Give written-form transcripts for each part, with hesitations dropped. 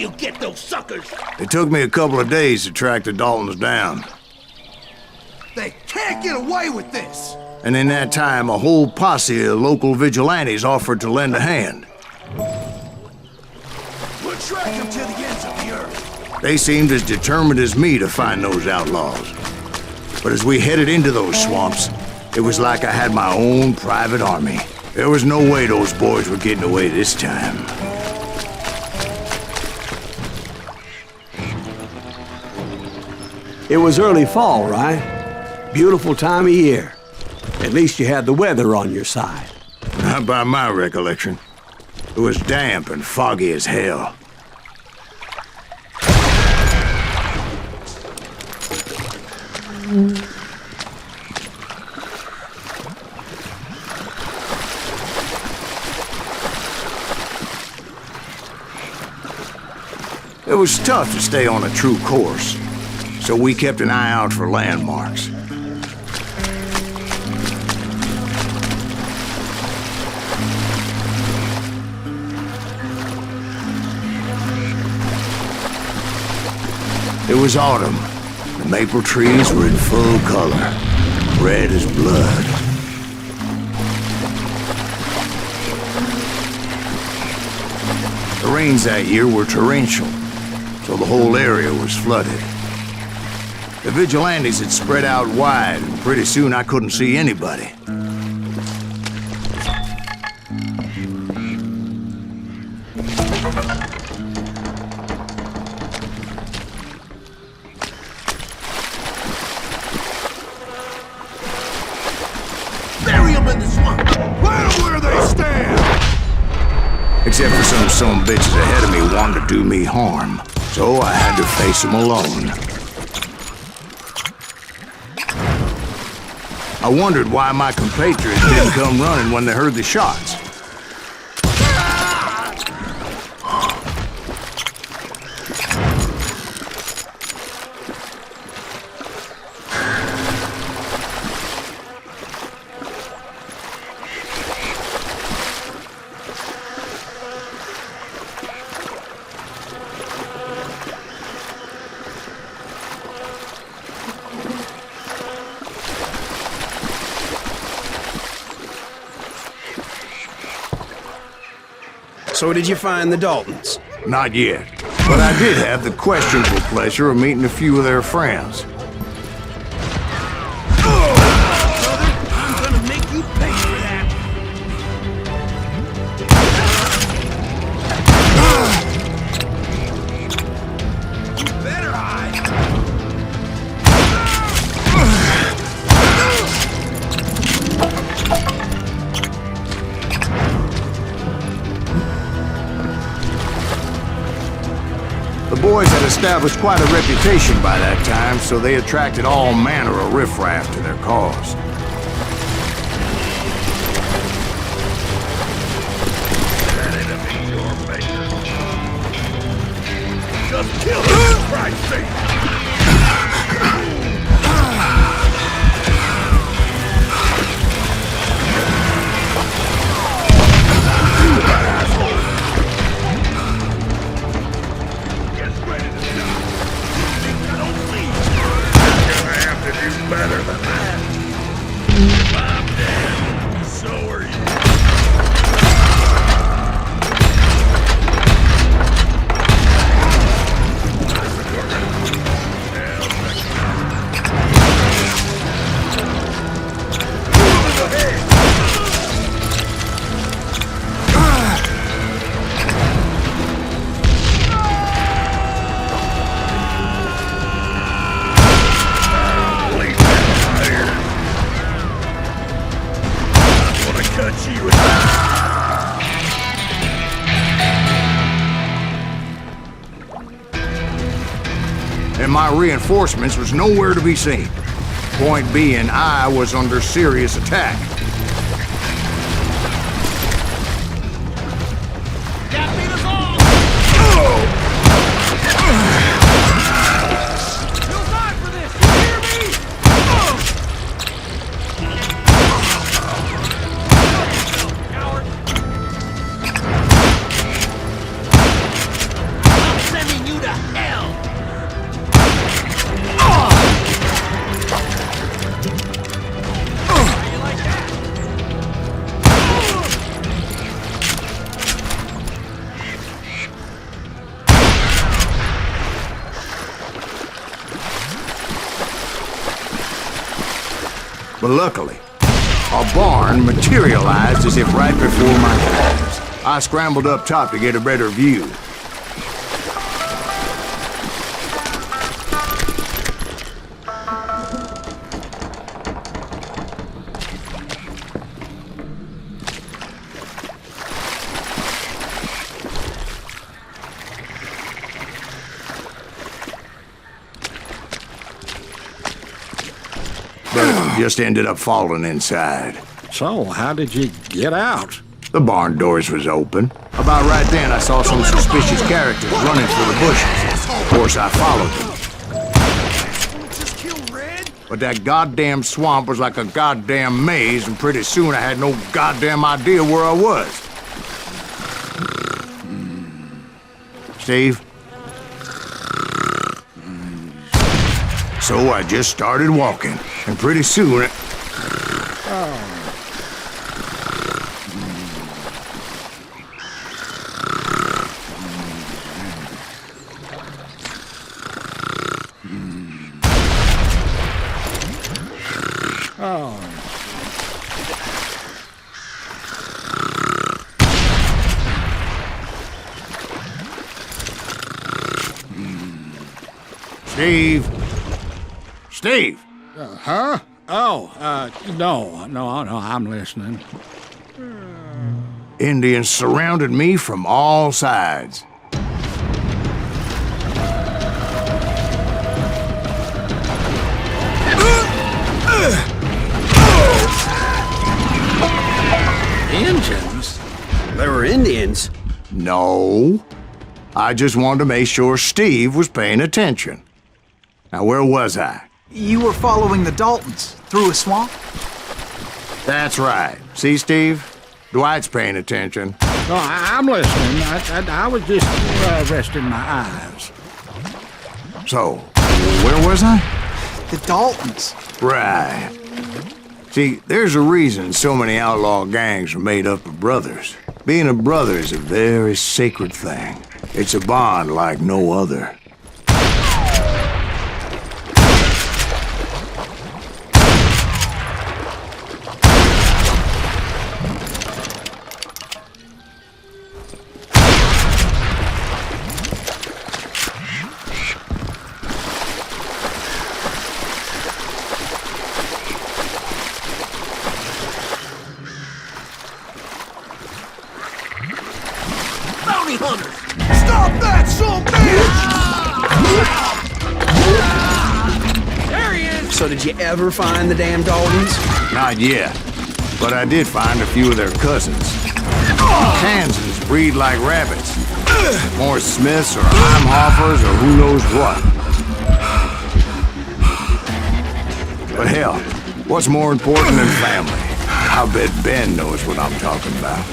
you get those suckers? It took me a couple of days to track the Daltons down. They can't get away with this! And in that time, a whole posse of local vigilantes offered to lend a hand. We'll track them to the ends of the earth. They seemed as determined as me to find those outlaws. But as we headed into those swamps, it was like I had my own private army. There was no way those boys were getting away this time. It was early fall, right? Beautiful time of year. At least you had the weather on your side. Not by my recollection. It was damp and foggy as hell. It was tough to stay on a true course, so we kept an eye out for landmarks. It was autumn. The maple trees were in full color, red as blood. The rains that year were torrential, so the whole area was flooded. The vigilantes had spread out wide, and pretty soon I couldn't see anybody. Bury them in the swamp! Plant them where they stand! Except for some bitches ahead of me wanted to do me harm, so I had to face them alone. I wondered why my compatriots didn't come running when they heard the shots. So did you find the Daltons? Not yet, but I did have the questionable pleasure of meeting a few of their friends. I'm gonna make you pay for that! You better hide! The boys had established quite a reputation by that time, so they attracted all manner of riffraff to their cause. That enemy's your maker. Just kill him, for Christ's sake! Better than that. I'm dead. So are you. And my reinforcements was nowhere to be seen. Point being, I was under serious attack. But luckily, a barn materialized as if right before my eyes. I scrambled up top to get a better view. But just ended up falling inside. So, how did you get out? The barn doors was open. About right then, I saw some suspicious characters running through the bushes. Of course, I followed them. Just kill Red? But that goddamn swamp was like a goddamn maze, and pretty soon I had no goddamn idea where I was. Steve? So I just started walking, and pretty soon Steve? Steve! Huh? Oh, no, I'm listening. Indians surrounded me from all sides. Indians? There were Indians. No. I just wanted to make sure Steve was paying attention. Now, where was I? You were following the Daltons through a swamp? That's right. See, Steve? Dwight's paying attention. No, I'm listening. I was just resting my eyes. So, where was I? The Daltons. Right. See, there's a reason so many outlaw gangs are made up of brothers. Being a brother is a very sacred thing. It's a bond like no other. Bounty hunters! Stop that, son bitch! There he is! So did you ever find the damn Daltons? Not yet. But I did find a few of their cousins. Kansans breed like rabbits. More Smiths or Heimhoffers or who knows what. But hell, what's more important than family? I bet Ben knows what I'm talking about.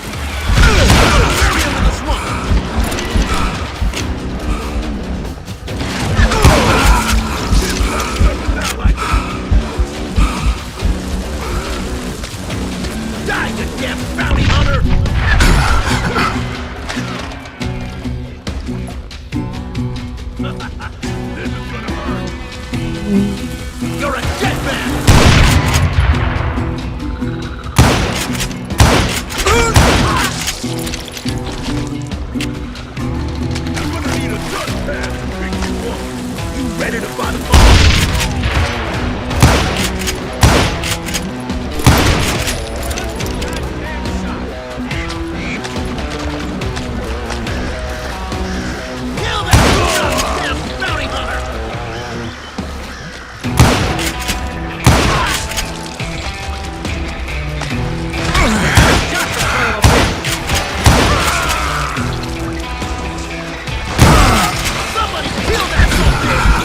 Die, you damn bounty hunter! This is gonna hurt. You're a dead man! I'm gonna need a dustpan to pick you up. You ready to fight a bomb? Kill that goddamn bounty hunter! Somebody kill that son of a bitch!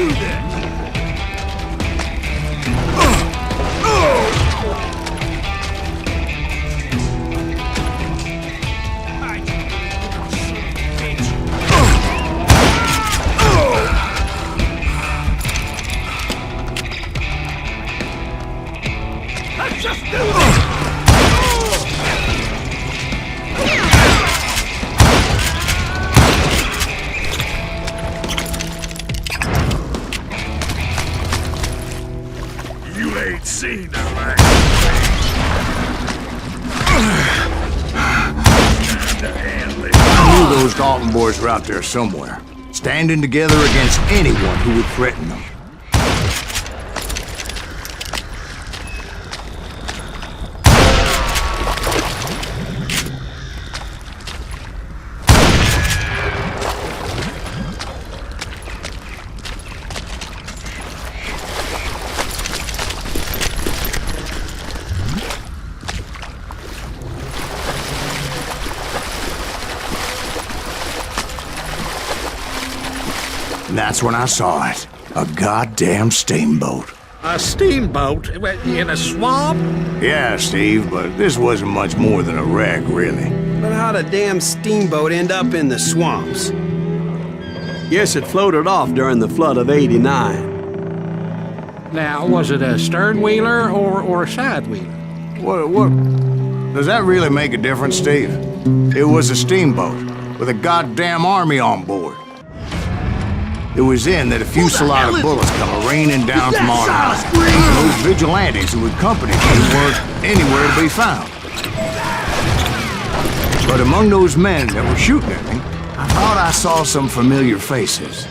do this! Let's just do this! You ain't seen the last I knew those Dalton boys were out there somewhere, standing together against anyone who would threaten them. And that's when I saw it. A goddamn steamboat. A steamboat in a swamp? Yeah, Steve, but this wasn't much more than a wreck, really. But how'd a damn steamboat end up in the swamps? Yes, it floated off during the flood of '89. Now, was it a stern wheeler or a side wheeler? What? Does that really make a difference, Steve? It was a steamboat with a goddamn army on board. It was then that a fusillade of bullets come raining down from on high. And those vigilantes who accompanied me weren't anywhere to be found. But among those men that were shooting at me, I thought I saw some familiar faces.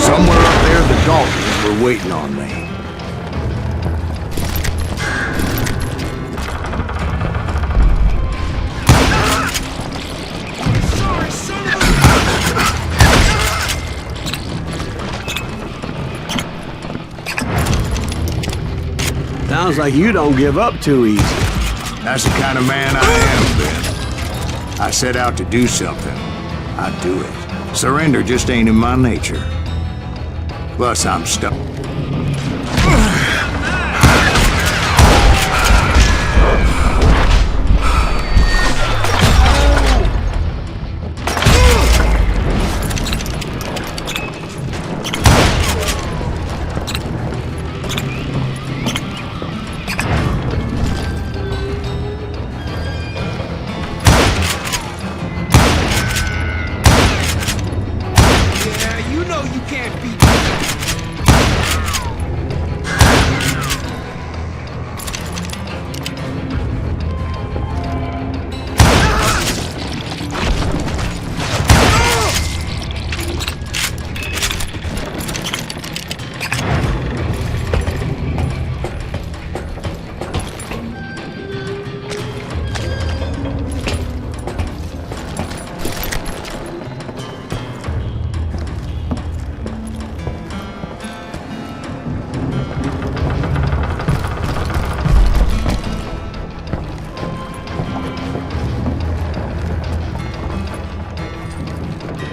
Somewhere up there, the Daltons were waiting on me. Sounds like you don't give up too easy. That's the kind of man I am, Ben. I set out to do something. I do it. Surrender just ain't in my nature. Plus, I'm stuck.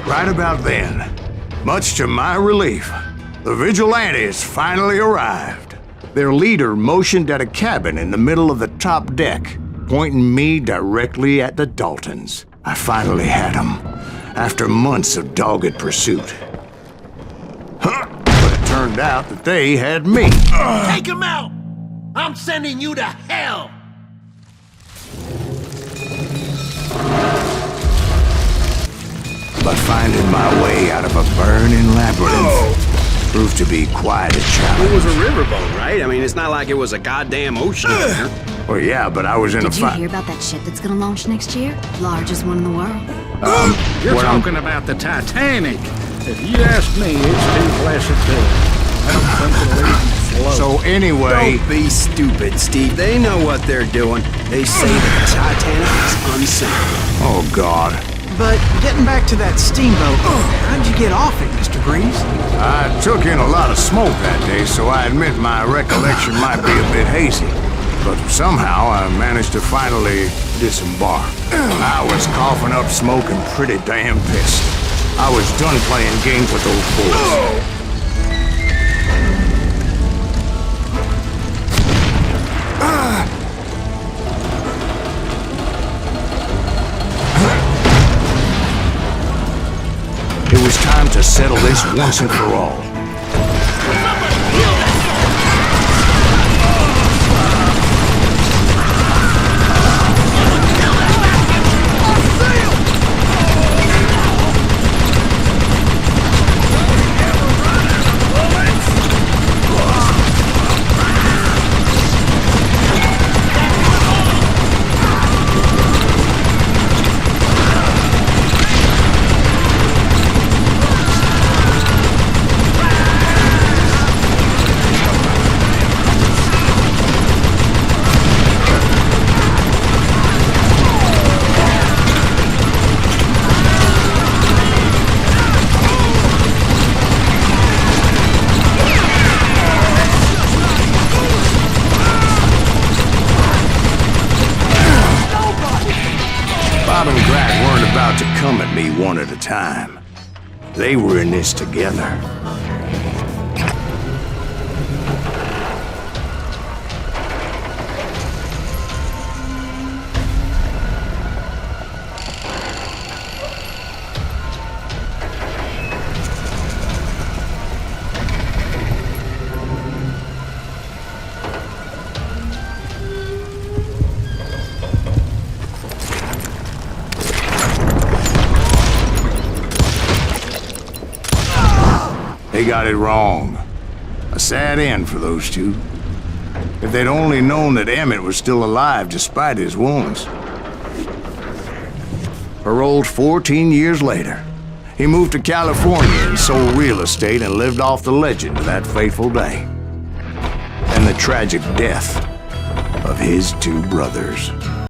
Right about then, much to my relief, the vigilantes finally arrived. Their leader motioned at a cabin in the middle of the top deck, pointing me directly at the Daltons. I finally had them, after months of dogged pursuit. But it turned out that they had me. Take him out! I'm sending you to hell! Finding my way out of a burning labyrinth proved to be quite a It challenge. was a riverboat, right? I mean, it's not like it was a goddamn ocean liner. Well, yeah, but I was in Did a you fight. hear about that ship that's gonna launch next year? Largest one in the world. You're what I'm- talking about the Titanic. If you ask me, it's too blessed to. I don't think it'll even float. So anyway, Don't be stupid, Steve. They know what they're doing. They say the Titanic is unsinkable. oh God. But getting back to that steamboat, how'd you get off it, Mr. Greaves? I took in a lot of smoke that day, so I admit my recollection might be a bit hazy. But somehow I managed to finally disembark. I was coughing up smoke and pretty damn pissed. I was done playing games with those boys. It was time to settle this once and for all. Bob and Grant weren't about to come at me one at a time. They were in this together. They got it wrong. A sad end for those two. If they'd only known that Emmett was still alive despite his wounds. Paroled 14 years later, he moved to California and sold real estate and lived off the legend of that fateful day. And the tragic death of his two brothers.